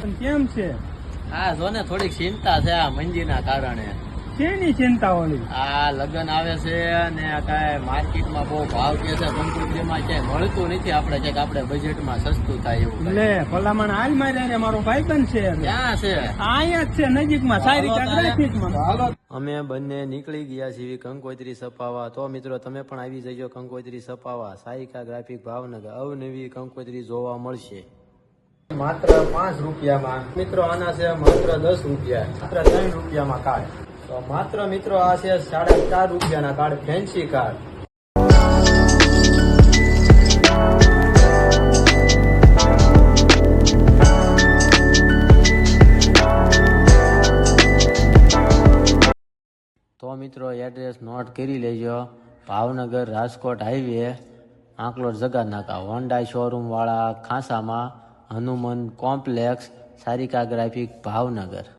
પણ કેમ છે? આ જો ને થોડીક ચિંતા છે આ મંદીના કારણે. શેની ચિંતા ઓલી? આ લગ્ન આવે છે અને કાંઈ માર્કેટમાં બહુ ભાવ કે છે, કંકોત્રીમાં ક્યાંય મળતું નથી. આપણે ક્યાંક આપણે બજેટમાં સસ્તું થાય એવું. લે ભલામણ હાલ મારે મારો ભાઈબંધ છે. ક્યાં છે? અહીંયા જ છે નજીકમાં, સારિકા ગ્રાફિકમાં. અમે બંને નીકળી ગયા છીએ કંકોત્રી સપાવા. તો મિત્રો તમે પણ આવી જજો કંકોત્રી સપાવા. સારિકા ગ્રાફિક ભાવનગર. અવનવી કંકોત્રી જોવા મળશે માત્ર 5 રૂપિયામાં. મિત્રો આના છે માત્ર 10 રૂપિયા, માત્ર 3 રૂપિયામાં કાર્ડ. તો માત્ર મિત્રો આ છે 4.5 રૂપિયાના કાર્ડ, ફેન્સી કાર્ડ. તો મિત્રો એડ્રેસ નોટ કરી લેજો. ભાવનગર રાજકોટ હાઈવે, આંકલોડ જગા નાકા, હોન્ડા શોરૂમ વાળા ખાંસામાં, હનુમાન કોમ્પ્લેક્સ, સારિકા ગ્રાફિક ભાવનગર.